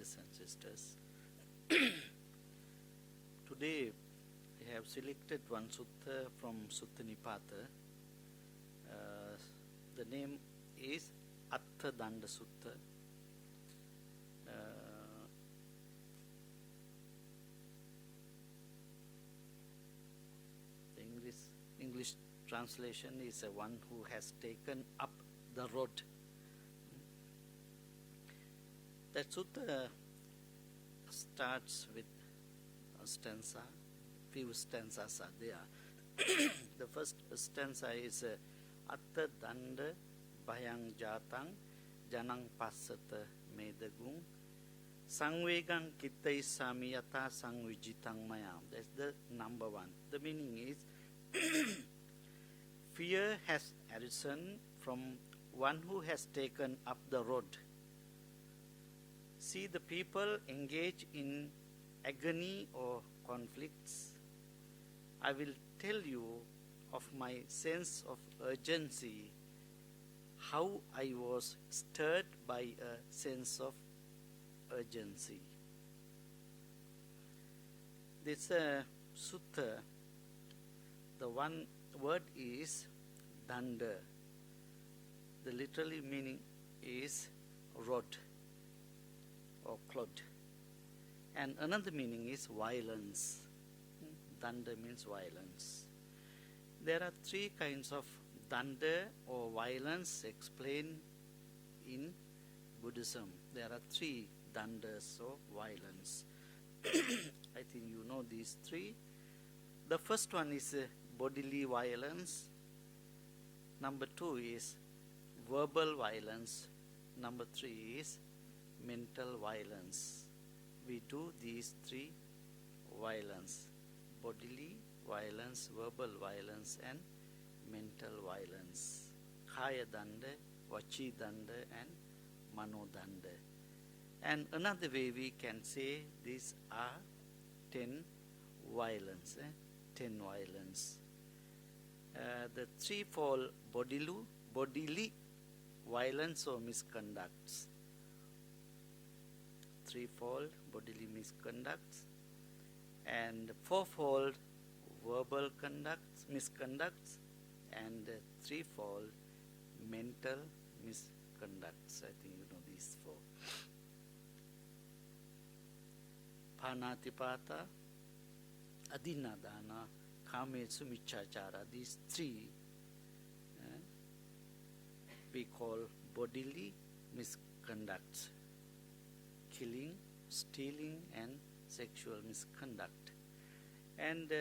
brothers and sisters. Today I have selected one sutta from Sutta Nipata. The name is Attha Danda Sutta. The English translation is one who has taken up the road. That sutta starts with a stanza. Few stanzas are there. The first stanza is Atta Danda Bhayang Jatang Janang Passata Medagung Sangvegang Kittai Samiyata Sangvijitang Mayam. That's the number one. The meaning is fear has arisen from one who has taken up the road. See the people engage in agony or conflicts. I will tell you of my sense of urgency, how I was stirred by a sense of urgency. This sutta, the one word is danda. The literally meaning is road or clod. And another meaning is violence. Danda means violence. There are three kinds of danda or violence explained in Buddhism. There are three dandas of violence. I think you know these three. The first one is bodily violence. Number two is verbal violence. Number three is mental violence. We do these three violence: bodily violence, verbal violence, and mental violence. Kaya danda, vachi danda, and mano danda. And another way we can say these are 10 violence. 10 violence. The threefold bodily violence or misconducts. Threefold bodily misconducts, and fourfold verbal misconducts, and threefold mental misconducts. I think you know these four. Panatipata, Adinadana, Kamesu Michachara. These three we call bodily misconducts: killing, stealing, and sexual misconduct. And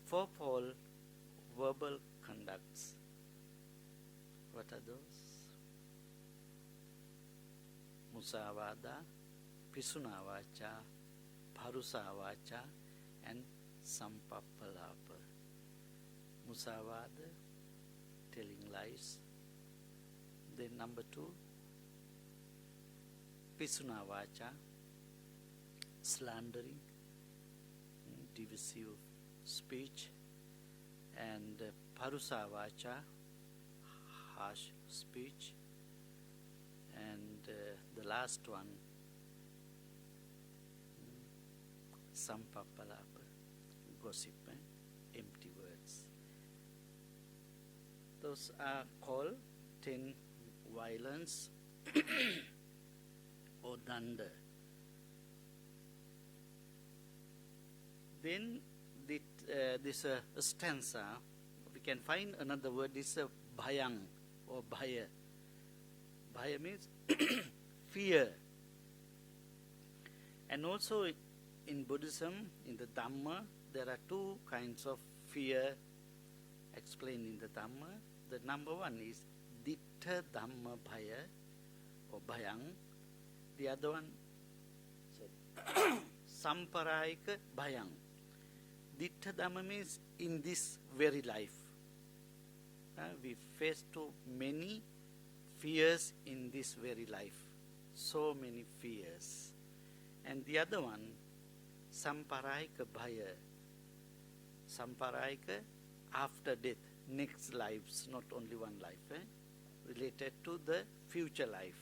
fourfold verbal conducts. What are those? Musavada, Pisunavacha, Parusavacha, and Sampapalapa. Musavada, telling lies. Then number two, Pisunavacha, slandering, divisive speech, and Parusavacha, harsh speech, and the last one, Sampapalapa, gossip, empty words. Those are called 10 violence or danda. Then this stanza, we can find another word, is bhayang or bhaya. Bhaya means fear. And also in Buddhism, in the Dhamma, there are two kinds of fear explained in the Dhamma. The number one is dittha dhamma bhaya or bhayang. The other one, samparayika bhayang. Dittha dhamma means in this very life. We face too many fears in this very life. So many fears. And the other one, samparayika bhaya. Samparayika, after death, next lives, not only one life, related to the future life.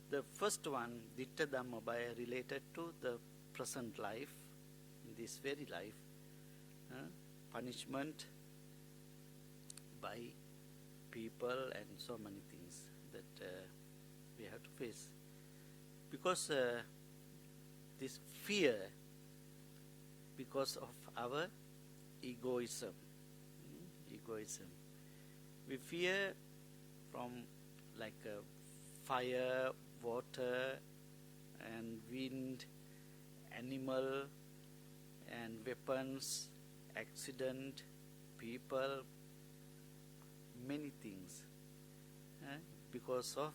The first one, Ditta Dhamma Bhaya, related to the present life, in this very life, punishment by people and so many things that we have to face. Because this fear, because of our egoism, we fear from like fire, water and wind, animal and weapons, accident, people, many things because of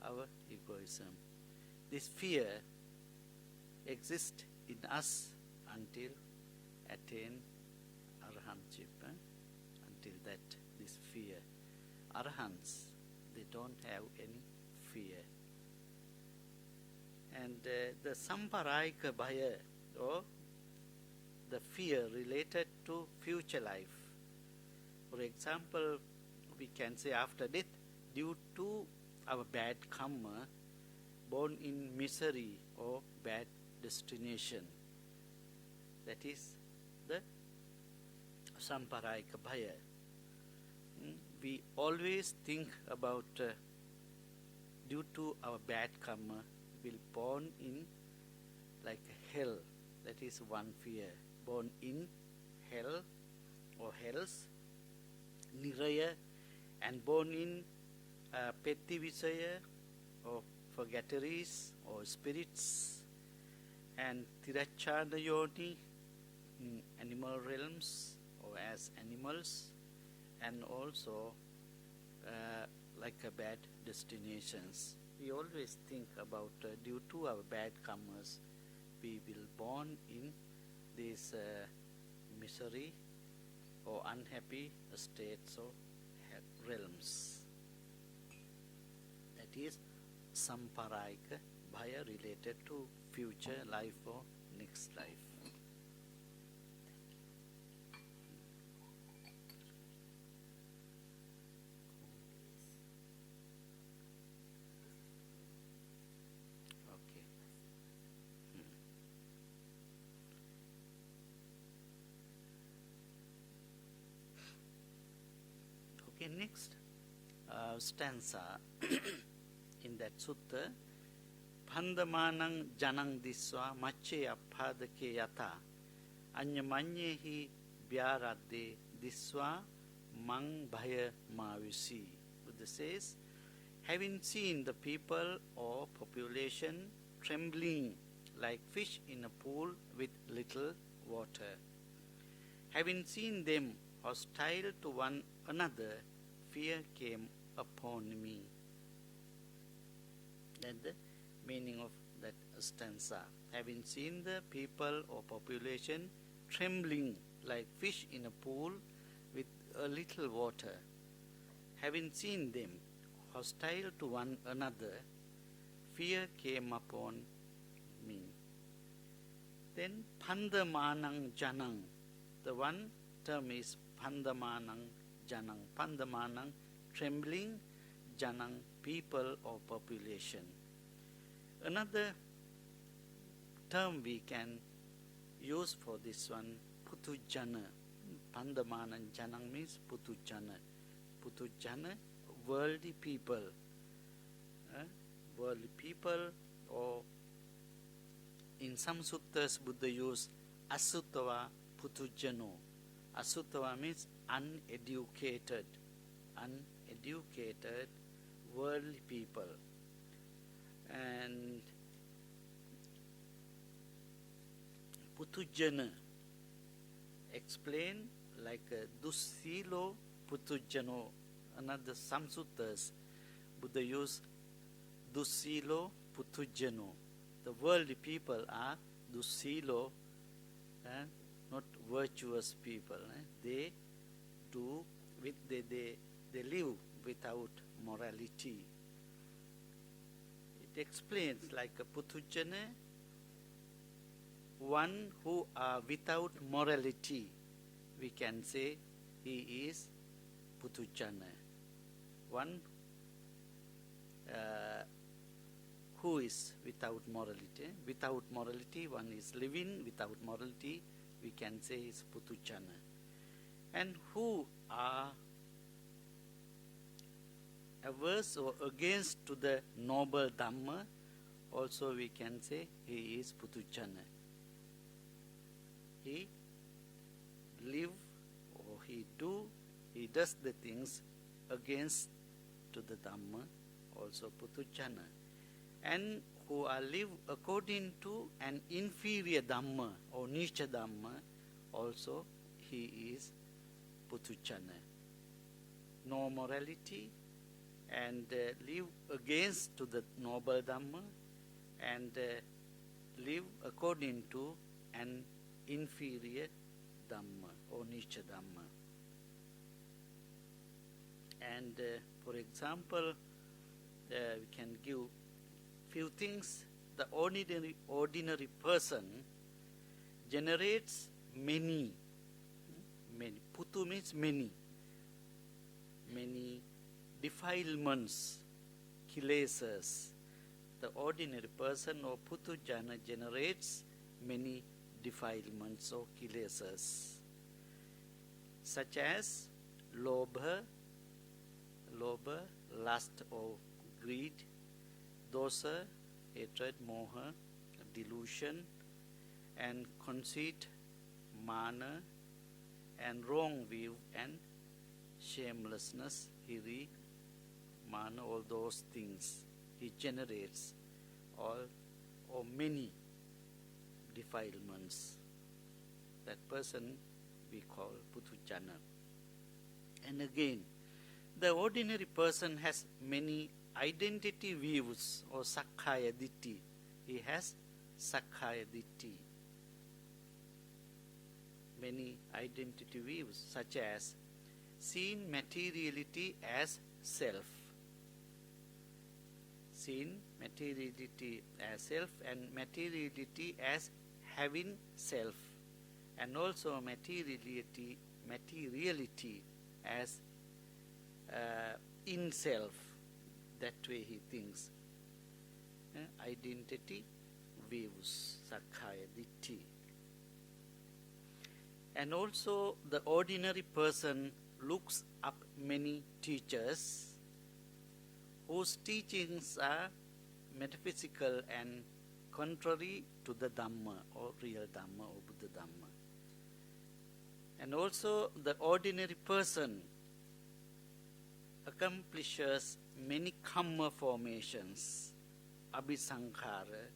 our egoism. This fear exists in us until attain arahantship. Until that, this fear. Arahants, they don't have any fear. And the samparayika bhaya, or the fear related to future life. For example, we can say after death, due to our bad karma, born in misery or bad destination. That is the samparayika bhaya. We always think about due to our bad karma, will born in like hell. That is one fear. Born in hell or hells, niraya, and born in petti visaya or forgetteries or spirits, and tirachana yoni in animal realms or as animals, and also like a bad destinations. We always think about due to our bad karmas, we will born in this misery or unhappy states or realms. That is samparayika bhaya related to future life or next life. Okay. Okay, next stanza in that sutta. Pandamanang janang diswa mache appadake yata anyamanyehi bhyaradde diswa mang bhaya mavisi. Buddha says, having seen the people or population trembling like fish in a pool with little water, having seen them hostile to one another, fear came upon me. That's the meaning of that stanza. Having seen the people or population trembling like fish in a pool with a little water, having seen them hostile to one another, fear came upon me. Then pandamanang janang. The one term is pandamanang janang. Pandamanang, trembling, janang, people or population. Another term we can use for this one, putujana. Pandamanang janang means putujana. Putujana, worldly people. Worldly people, or in some suttas Buddha use asutava putujano. Asutava means uneducated. Uneducated worldly people. And putujana explain like dussilo putujano. Another some suttas Buddha use dussilo putujano. The worldly people are dussilo, not virtuous people. They do with they live without morality. It explains like a putujana, one who are without morality. We can say he is putujana. One is without morality. Without morality, one is living without morality, we can say is putuchana. And who are averse or against to the noble Dhamma, also we can say he is putuchana. He live or he does the things against to the Dhamma, also putuchana. And who are live according to an inferior Dhamma or nicha Dhamma, also he is putuchana. No morality and live against to the noble Dhamma and live according to an inferior Dhamma or nicha Dhamma. And for example, we can give few things. The ordinary person generates many. Putu means many defilements, kilesas. The ordinary person or putujana generates many defilements or kilesas, such as lobha, lust or greed, dosa, hatred, moha, delusion, and conceit, mana, and wrong view, and shamelessness, hiri, mana, all those things he generates, all or many defilements. That person we call putujana. And again, the ordinary person has many identity views or sakkaya ditthi. He has sakkaya ditthi. Many identity views, such as seeing materiality as self. Seeing materiality as self and materiality as having self, and also materiality as in self. That way he thinks. Identity views, sakkaya ditthi. And also the ordinary person looks up many teachers whose teachings are metaphysical and contrary to the Dhamma or real Dhamma or Buddha Dhamma. And also the ordinary person accomplishes many karma formations, abhisankhara,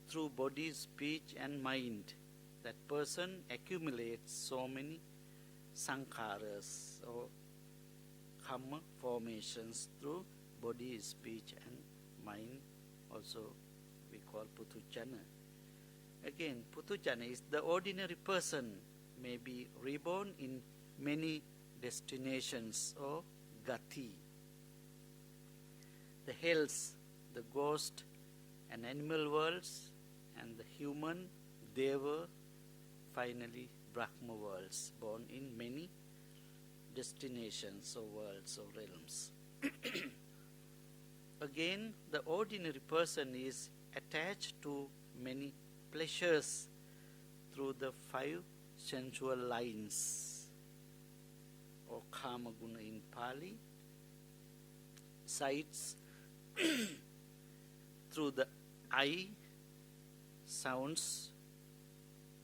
through body, speech and mind. That person accumulates so many sankharas or karma formations through body, speech and mind, also we call putujana. Again, putujana is the ordinary person may be reborn in many destinations or gati. The hells, the ghost and animal worlds, and the human, deva, finally Brahma worlds, born in many destinations or worlds or realms. Again, the ordinary person is attached to many pleasures through the 5 sensual lines or kama guna in Pali, sights through the eye, sounds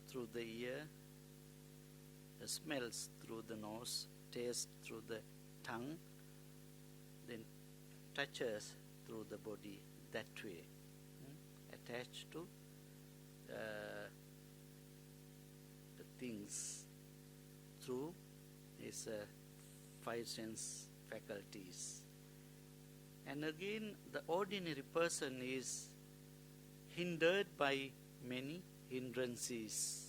through the ear, the smells through the nose, taste through the tongue, then touches through the body, that way, attached to the things through his 5 sense faculties. And again, the ordinary person is hindered by many hindrances.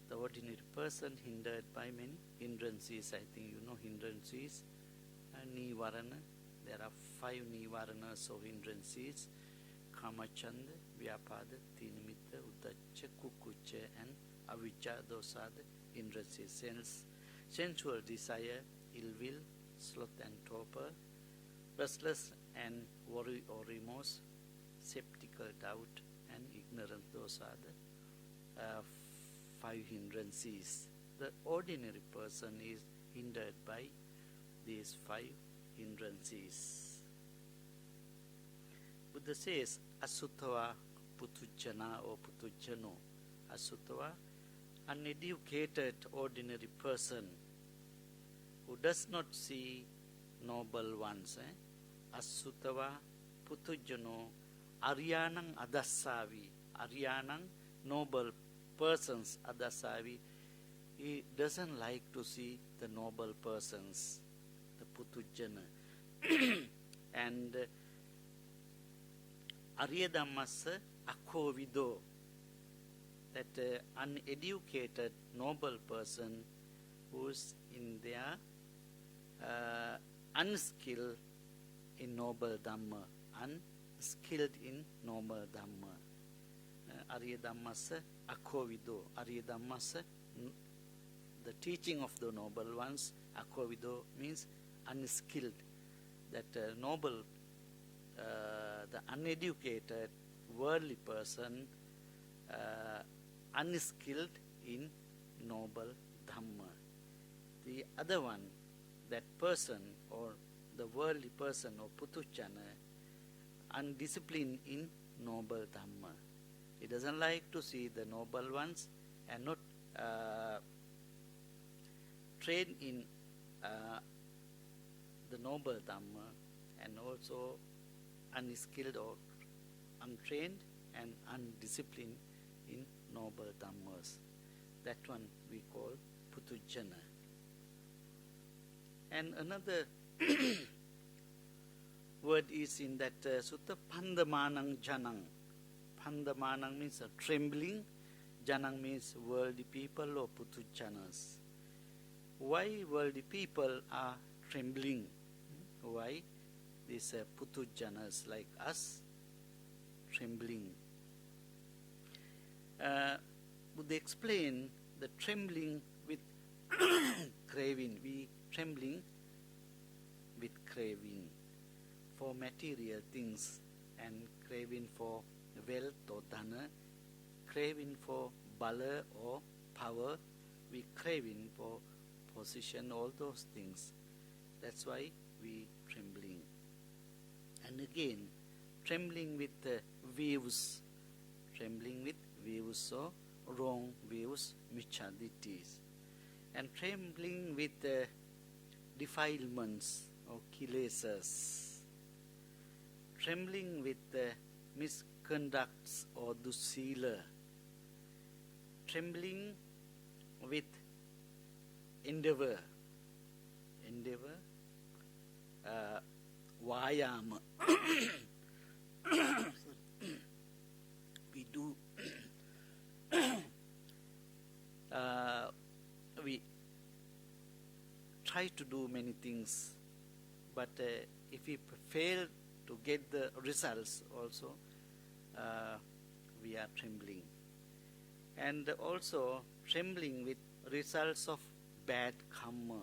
The ordinary person hindered by many hindrances. I think you know hindrances. Nivarana. There are 5 nivaranas or hindrances. Kamachanda, Vyapada, Tinimitta, Uddacca, Kukucca and Avijja. Those are the hindrances. Sensual desire, ill will, sloth and torpor, restless and worry or remorse, skeptical, doubt, and ignorance. Those are the 5 hindrances. The ordinary person is hindered by these 5 hindrances. Buddha says, Asutava Putujjana or Putujjano. Asutava, uneducated ordinary person who does not see noble ones. Asutava Putujjano Aryanang Adassavi. Aryanang, noble persons Adassavi. He doesn't like to see the noble persons, the Putujjana. And Arya Dhammasa Akhovido, that uneducated noble person who's in their unskilled in noble Dhamma, unskilled in noble Dhamma. Arya Dhammasa Akhovido. Arya Dhammasa, the teaching of the noble ones. Akhovido means unskilled. That noble, the uneducated, worldly person, unskilled in noble Dhamma. The other one, that person or the worldly person or Putujjana, undisciplined in noble Dhamma. He doesn't like to see the noble ones and not trained in the noble Dhamma, and also unskilled or untrained and undisciplined in noble Dhammas. That one we call Putujjana. And another word is in that sutta, Pandamanang Janang. Pandamanang means trembling. Janang means worldly people or Putujjanas. Why worldly people are trembling? Why these Putujjanas like us trembling? Buddha explain the trembling with craving. We trembling with craving for material things and craving for wealth or dhana, craving for bala or power, we craving for position, all those things. That's why we trembling. And again, trembling with views, trembling with views or wrong views, michaditis, and trembling with defilements or kilesas, trembling with misconducts or dusila, trembling with endeavor, vayama. We do we try to do many things, but if we fail to get the results also, we are trembling. And also trembling with results of bad karma,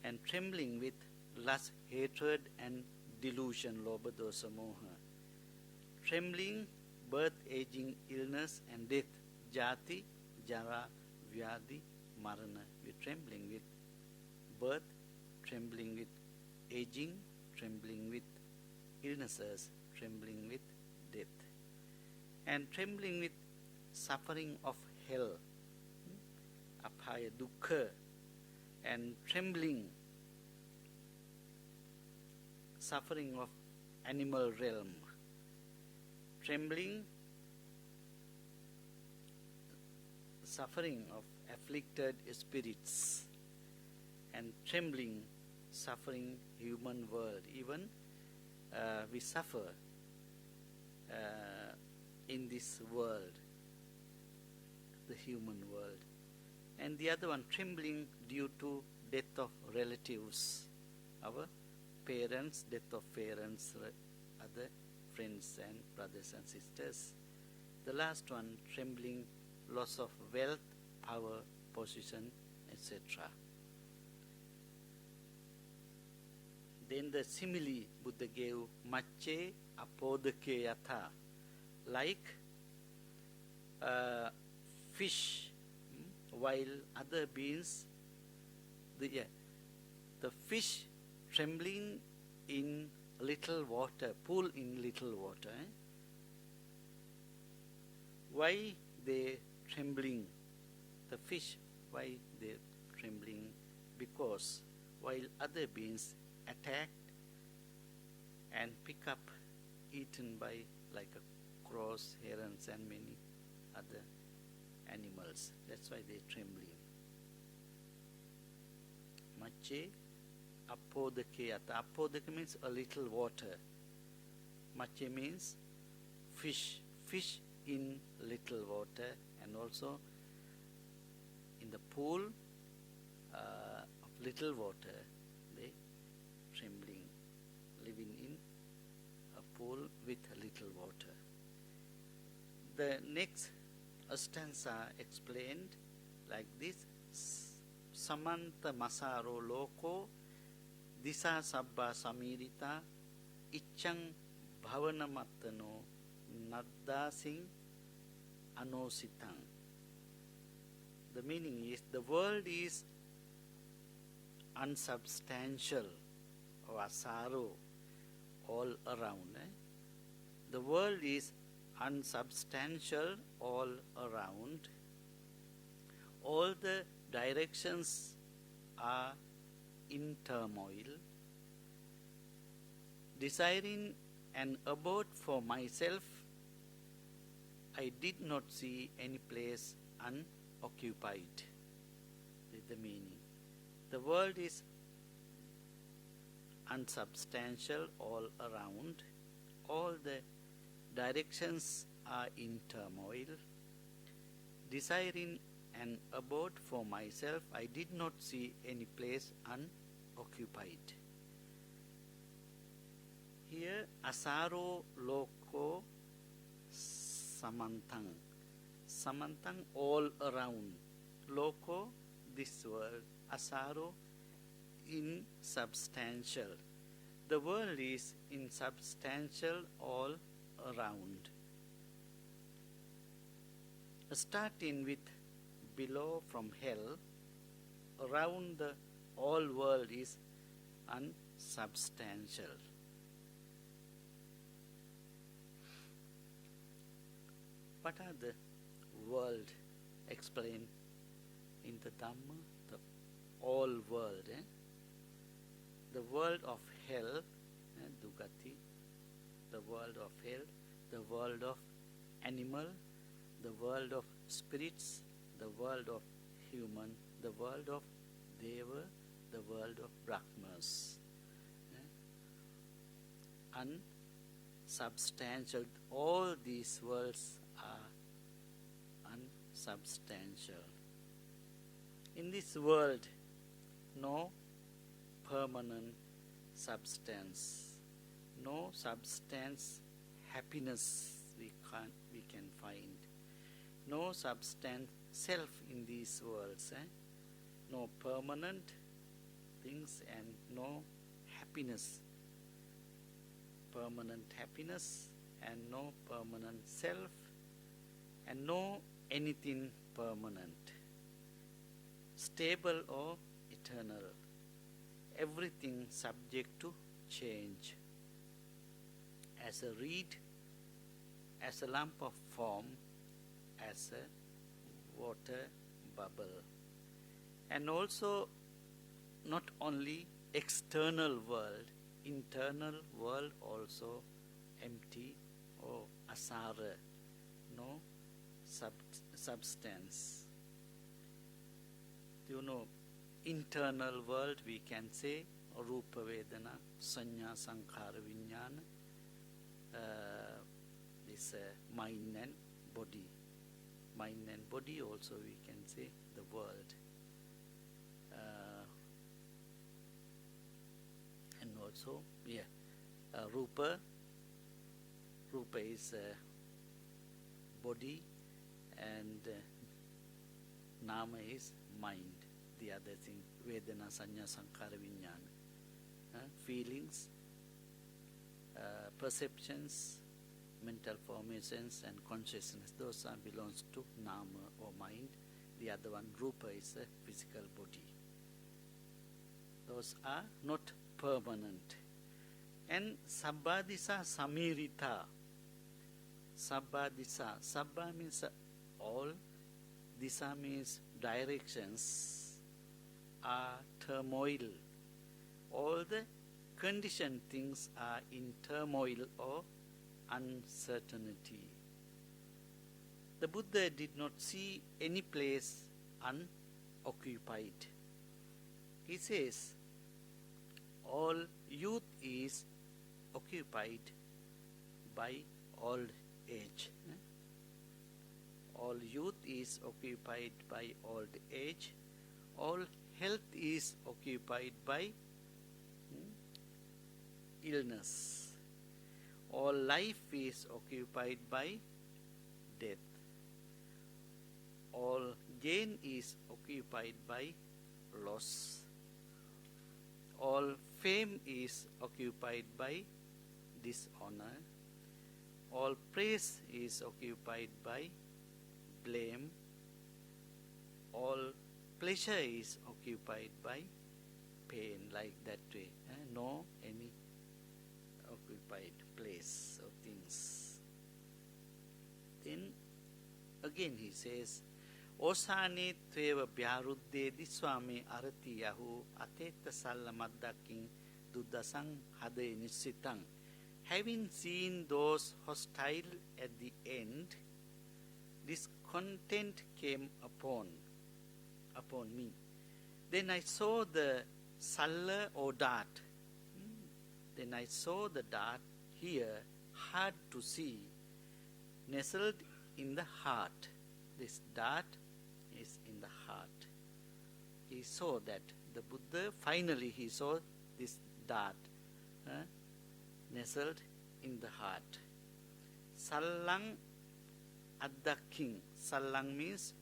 and trembling with lust, hatred and delusion, lobha, dosa, moha. Trembling, birth, aging, illness and death, jati, jara, vyadi, marana. We're trembling with birth, trembling with aging, trembling with illnesses, trembling with death, and trembling with suffering of hell, apaya, dukkha, and trembling suffering of animal realm, trembling suffering of afflicted spirits, and trembling suffering human world. Even we suffer in this world, the human world. And the other one, trembling due to death of relatives, our parents, death of parents, other friends and brothers and sisters. The last one, trembling, loss of wealth, power, position, etc. Then the simile Buddha gave, macce apodake yatha, like fish, while other beings, the fish trembling in little water, pool in little water. Why they trembling? The fish, why they trembling? Because while other beings attacked and pick up, eaten by like a crows, herons and many other animals. That's why they're trembling. Macce apodake yata. Apodake means a little water. Macce means fish. Fish in little water, and also in the pool of little water, they trembling, living in a pool with a little water. The next stanza explained like this: Samanta masaro loko disa sabba samirita ichang bhavanamatano naddasing anositang. The meaning is the world is unsubstantial or asaro all around. The world is unsubstantial all around. All the directions are in turmoil. Desiring an abode for myself, I did not see any place unoccupied. Is the meaning. The world is unsubstantial all around. All the directions are in turmoil. Desiring an abode for myself, I did not see any place unoccupied. Here, asaro loko samantang. Samantang, all around. Loko, this world. Asaro, insubstantial. The world is insubstantial all around. Starting with below from hell, around the all world is unsubstantial. What are the world explained in the Dhamma? The all world. The world of hell, Dugati, the world of hell, the world of animal, the world of spirits, the world of human, the world of Deva, the world of Brahmas. Unsubstantial. All these worlds are unsubstantial. In this world, no permanent substance, no substance happiness we can find. No substance self in these worlds. No permanent things and no happiness. Permanent happiness and no permanent self and no anything permanent. Stable or eternal. Everything subject to change. As a reed, as a lump of form, as a water bubble. And also not only external world, internal world also empty or asara, no substance. You know, internal world we can say Rupa Vedana, Sanya Sankhara Vijnana, this mind and body. Mind and body also we can say the world. And also, Rupa is body and Nama is mind. The other thing, Vedana, Sanya, Sankhara, Vijnana. feelings, perceptions, mental formations and consciousness. Those belongs to nama or mind. The other one, rupa, is a physical body. Those are not permanent. And sabbadisa samirita. Sabbadisa. Sabba means all. Disa means directions. Are turmoil. All the conditioned things are in turmoil or uncertainty. The Buddha did not see any place unoccupied. He says, all youth is occupied by old age. All youth is occupied by old age. All health is occupied by illness. All life is occupied by death. All gain is occupied by loss. All fame is occupied by dishonor. All praise is occupied by blame. All pleasure is occupied by pain, like that way. No any occupied place of things. Then again he says, Osane tveva bhyaruddedi swami arati yahu ateta salla maddakin duddasang hade nisitang. Having seen those hostile at the end, discontent came upon me. Then I saw the salla or dart. Then I saw the dart here, hard to see, nestled in the heart. This dart is in the heart. He saw that. The Buddha, finally he saw this dart nestled in the heart. Sallang addaking. Sallang means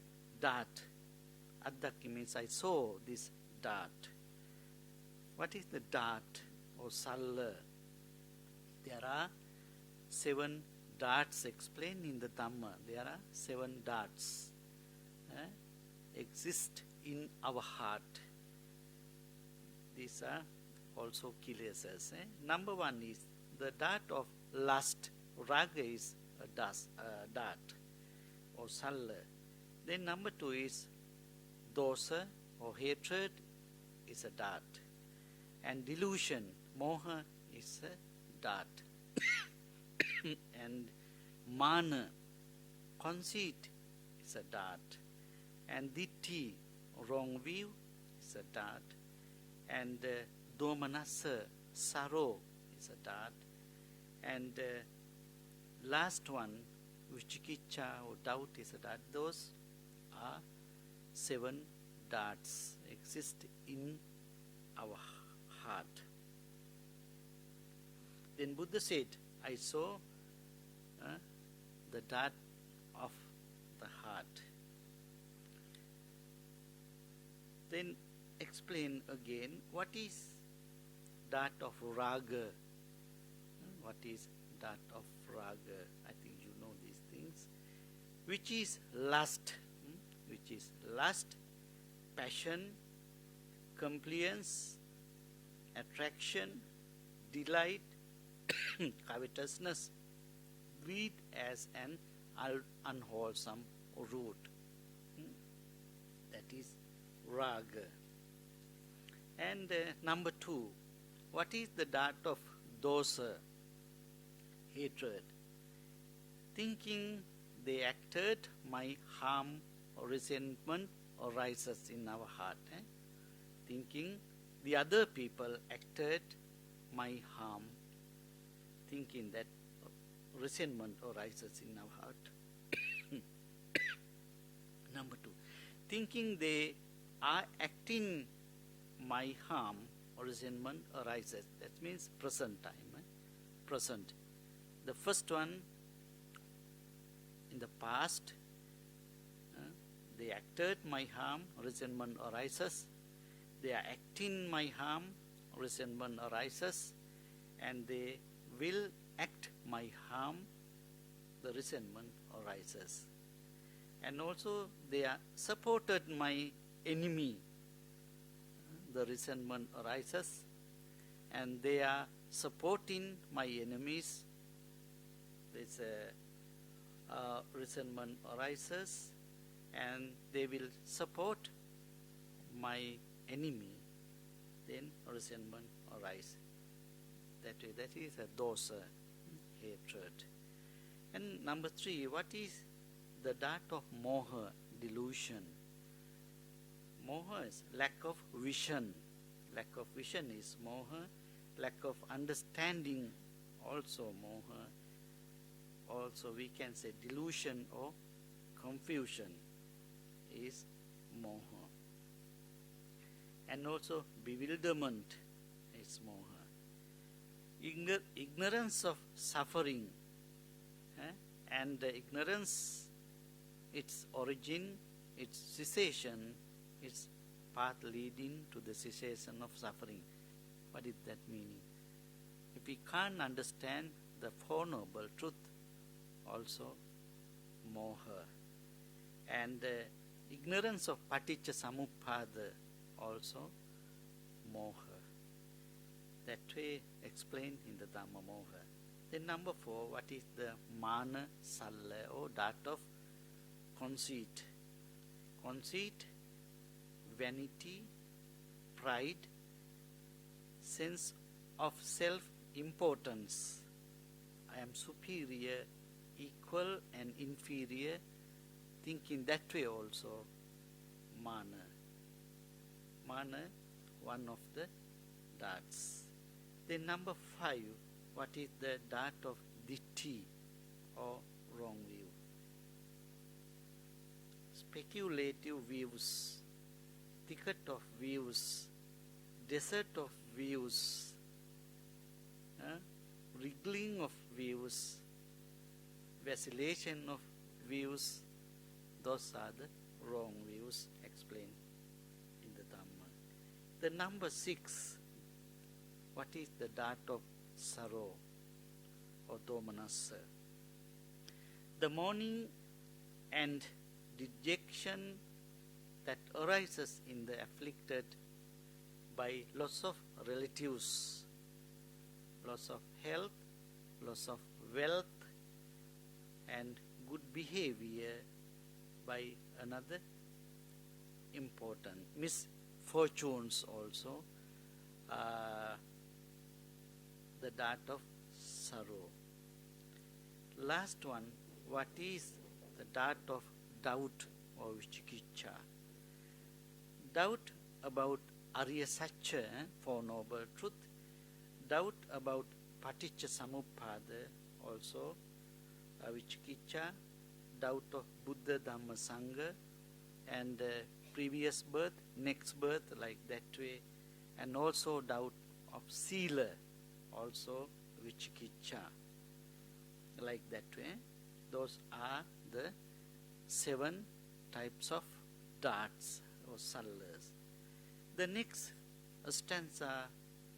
dart. Addaking means I saw this dart. What is the dart or salla? There are 7 darts explained in the Dhamma. There are 7 darts exist in our heart. These are also kilesas. Number 1 is the dart of lust. Raga is a dart or salla. Then number 2 is dosa or hatred is a dart. And delusion, moha, is a dart. And mana, conceit, is a dart. And ditti, wrong view, is a dart. And domanassa, sorrow, is a dart. And last one, vichikicha or doubt, is a dart. Those are 7 darts exist in our heart. Then Buddha said, I saw the dart of the heart. Then explain again what is dart of raga. What is dart of raga? I think you know these things. Which is lust. Which is lust, passion, compliance, attraction, delight, covetousness, weed as an unwholesome root. That is raga. And number 2, what is the dart of dosa? Hatred. Thinking they acted my harm or resentment arises in our heart. Thinking the other people acted my harm, thinking that resentment arises in our heart. Number 2, thinking they are acting my harm or resentment arises. That means present time. Present. The first one, in the past, they acted my harm, resentment arises. They are acting my harm, resentment arises, and they will act my harm, the resentment arises. And also they are supported my enemy, the resentment arises, and they are supporting my enemies, this resentment arises, and they will support my enemy, then resentment arises. That is a dosa, hatred. And number 3, what is the dart of moha, delusion? Moha is lack of vision. Lack of vision is moha. Lack of understanding also moha. Also we can say delusion or confusion is moha. And also bewilderment is moha. Ignorance of suffering, and ignorance, its origin, its cessation, its path leading to the cessation of suffering. What is that meaning? If we can't understand the Four Noble Truth, also moha. And ignorance of paticca samuppada, also moha. That way explained in the Dhamma moha. Then number 4, what is the mana salla, or dart of conceit? Conceit, vanity, pride, sense of self-importance. I am superior, equal and inferior, thinking that way also, mana. Mana, one of the darts. Then number 5, what is the dart of ditthi, or wrong view? Speculative views, thicket of views, desert of views, wriggling of views, vacillation of views, those are the wrong views explained in the Dhamma. The number 6, what is the dart of sorrow or domanassa? The mourning and dejection that arises in the afflicted by loss of relatives, loss of health, loss of wealth, and good behavior by another important misfortunes also, the dart of sorrow. Last one, what is the dart of doubt or vicikiccha? Doubt about Arya Satya, Four Noble Truth, doubt about paticca samuppada also, vicikiccha, doubt of Buddha, Dhamma, Sangha, and previous birth, next birth, like that way, and also doubt of sila, also vicikiccha, like that way. Those are the 7 types of darts or sallas. The next stanza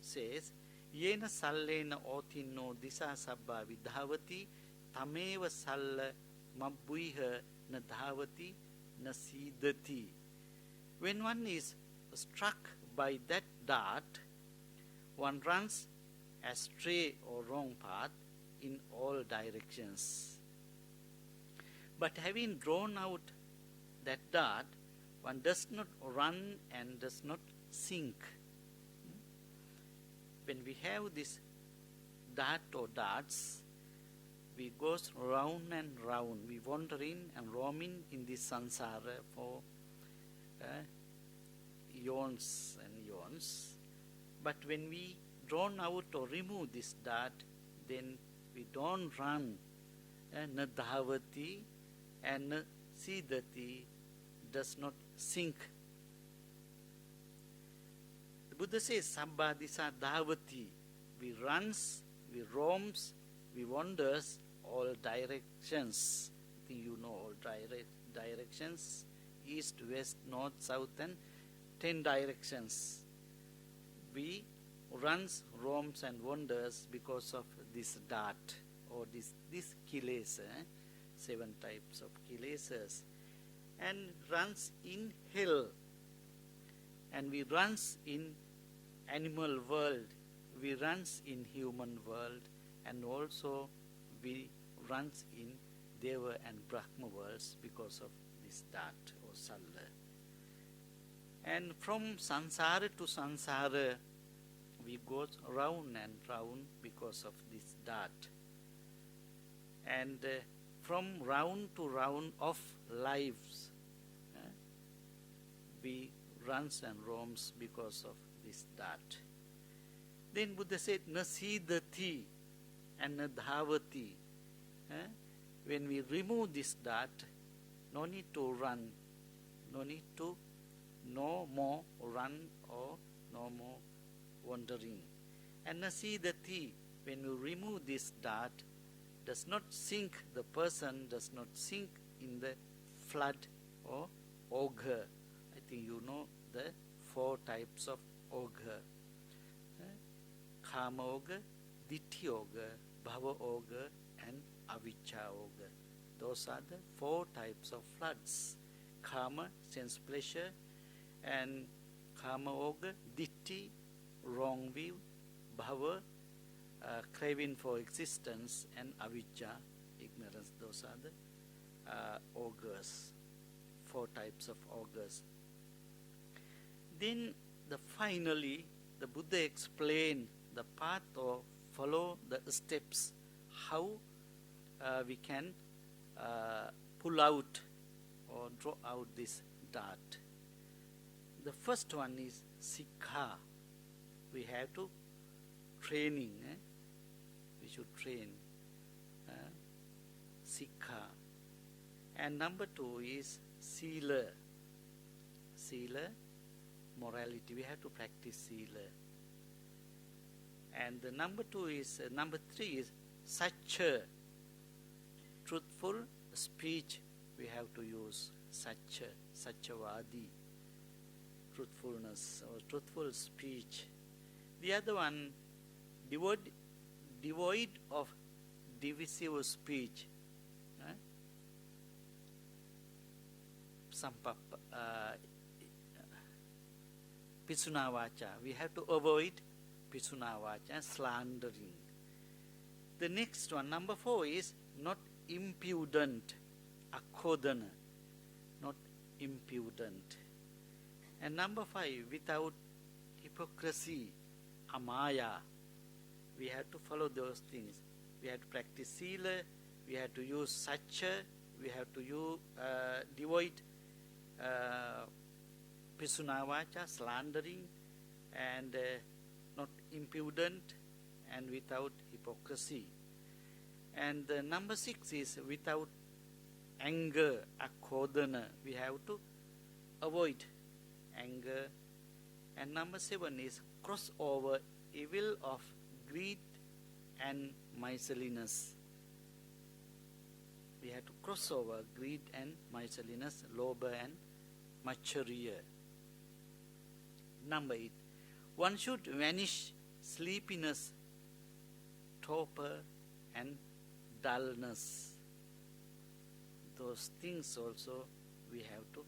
says, Yena sallena otinno disa sabba vidhavati tameva salla mabbuiha na dhavati na sidati. When one is struck by that dart, one runs astray or wrong path in all directions. But having drawn out that dart, one does not run and does not sink. When we have this dart or darts, we go round and round. We wandering and roaming in this samsara for eons and eons. But when we drawn out or remove this dart, then we don't run. Na dhavati and na sidati, does not sink. The Buddha says, Sabba disa dhavati. We runs, we roams, we wanders all directions. I think you know all directions. East, west, north, south, and 10 directions. We runs, roams and wanders because of this dart or this kilesa, 7 types of kilesas, and runs in hell. And we runs in animal world, we runs in human world, and also we runs in Deva and Brahma worlds because of this dart or salla. And from samsara to samsara, we go round and round because of this dart. And from round to round of lives, we runs and roams because of this dart. Then Buddha said, nasidati and nadhavati. When we remove this dart, no need to run, no more run or no more wandering. And nasidati, when you remove this dart, does not sink, the person does not sink in the flood or ogre. I think you know the 4 types of ogre. Kama ogre, ditthi ogre, bhava ogre, and avijja ogre. Those are the 4 types of floods. Kama, sense pleasure, and kama ogre, ditthi, wrong view, bhava, craving for existence, and avijja, ignorance. Those are the ogres, 4 types of ogres. Then finally the Buddha explained the path or follow the steps, how we can pull out or draw out this dart. The first one is sikha. We have to training. We should train sikha. And number 2 is sila. Sila, morality. We have to practice sila. And the number 3 is satcha, truthful speech. We have to use satcha, satchavadi, truthfulness or truthful speech. The other one, devoid of divisive speech. Pisuna vacha. We have to avoid pisuna vacha, slandering. The next one, number 4, is not impudent, akhodana, not impudent. And number 5, without hypocrisy, amaya. We have to follow those things. We have to practice sila, we have to use satcha, we have to use devoid pisuna vacha, slandering, and not impudent, and without hypocrisy. And number 6 is without anger, akhodana. We have to avoid anger. And number 7 is cross over evil of greed and miserliness. We have to cross over greed and miserliness, lobha and machariya. Number 8, one should vanish sleepiness, torpor, and dullness. Those things also we have to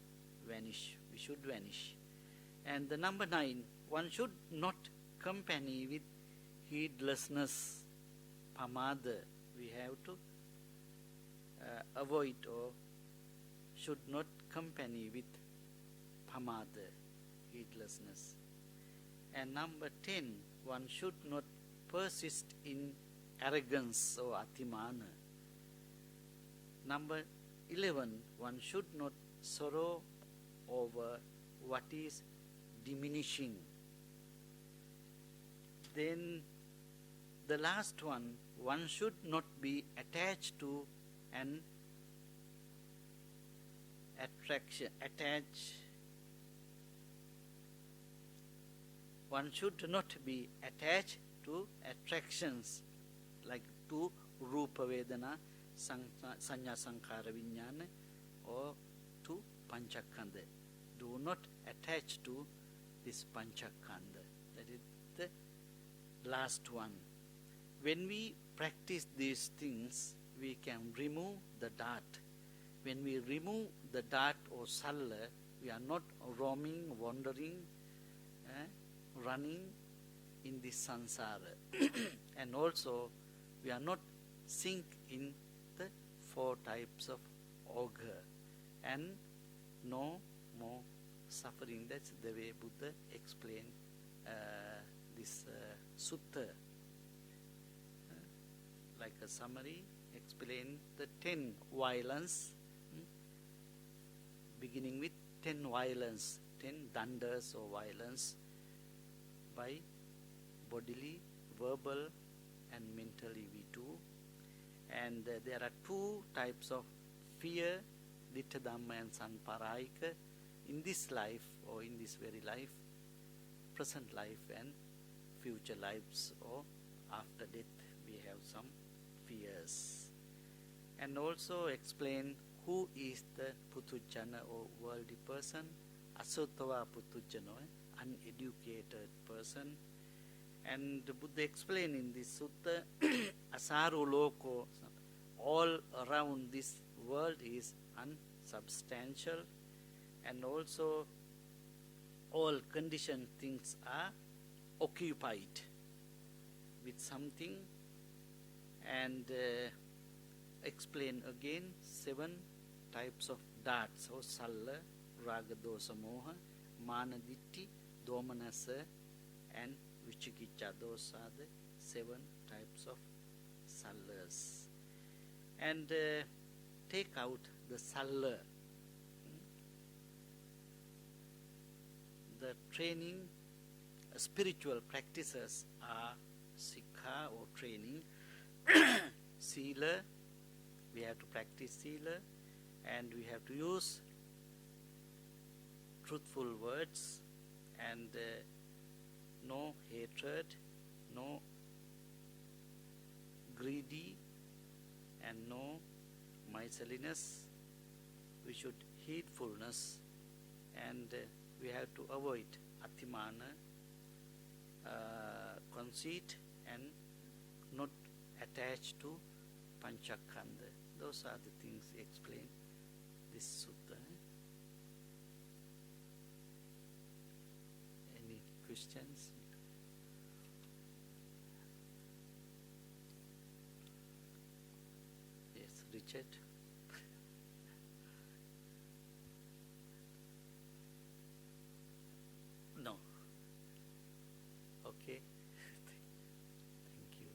vanish. We should vanish. And the number 9, one should not company with heedlessness, pamada. We have to avoid or should not company with pamada, heedlessness. And number 10, one should not persist in arrogance or atimana. Number 11, one should not sorrow over what is diminishing. Then the last one should not be attached to an attraction. One should not be attached to attractions like to rupa vedana, sanya sankhara vinyana, or to panchakanda. Do not attach to this panchakanda. That is the last one. When we practice these things, we can remove the dart. When we remove the dart or salla, we are not roaming, wandering, running in this sansara. And also, we are not sink in the 4 types of ogre and no more suffering. That's the way Buddha explained this Sutta. Like a summary, explain the 10 violence, beginning with 10 violence, 10 dandas or violence by bodily, verbal and mentally we do. And there are 2 types of fear, Dittha Dhamma and Sanparayika, in this life or in this very life, present life and future lives, or after death we have some fears. And also explain who is the Putujjana or worldly person, Asottava Putujjana, uneducated person. And the Buddha explained in this sutta, Asaru Loko, all around this world is unsubstantial, and also all conditioned things are occupied with something. And explain again 7 types of darts or salla, raga, dosa, moha, mana, ditti, domanasa and vichikicca. Those are the 7 types of sallas. And take out the salla. The training, spiritual practices are sikha or training, sila, we have to practice sila, and we have to use truthful words, and no hatred, no greedy, and no miserliness. We should heedfulness, and we have to avoid atimana, conceit, and not attached to panchakanda. Those are the things explained this sutta. Any questions? Yes, Richard. No. Okay. Thank you.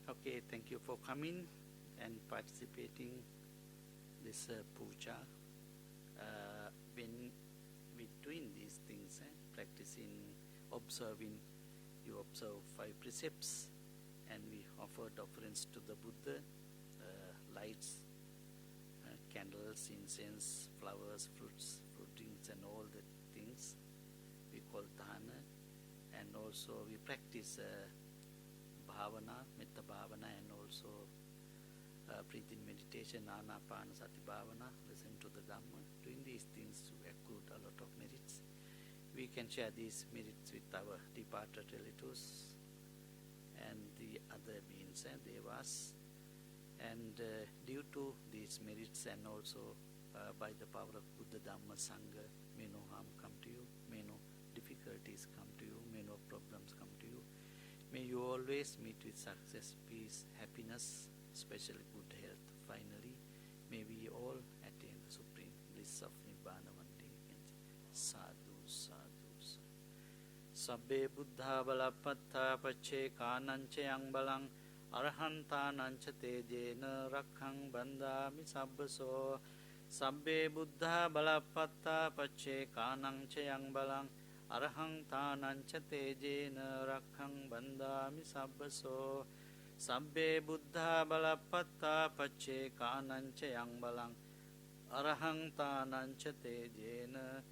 Okay, thank you for coming and participating this puja. When we doing these things, practicing, observing, you observe 5 precepts, and we offered offerings to the Buddha, lights, candles, incense, flowers, fruits, fruit drinks, and all the things we call dana. And also we practice bhavana, metta bhavana, and also breathing meditation, anapana sati bhavana, listen to the Dhamma. Doing these things to accrue a lot of merits. We can share these merits with our departed relatives and the other beings and devas. And due to these merits, and also by the power of Buddha Dhamma Sangha, may no harm come to you, may no difficulties come to you, may no problems come to you. May you always meet with success, peace, happiness, especially good health. Finally, may we all attain the supreme bliss of Nibbana Bhante. Sadhu, sadhu, sadhu. Sabbe buddha balapatta pache kananche yang balang arhanta nancha tejena rakhang bandami sabbaso. Sabbe buddha balapatta pache kananche yang balang arhang tanancha tejena rakhang bandami sabbaso. Sabbe buddha balapatta pache kanancha yang balang arhang tanancha tejena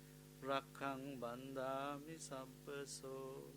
rakhang bandami sabbaso.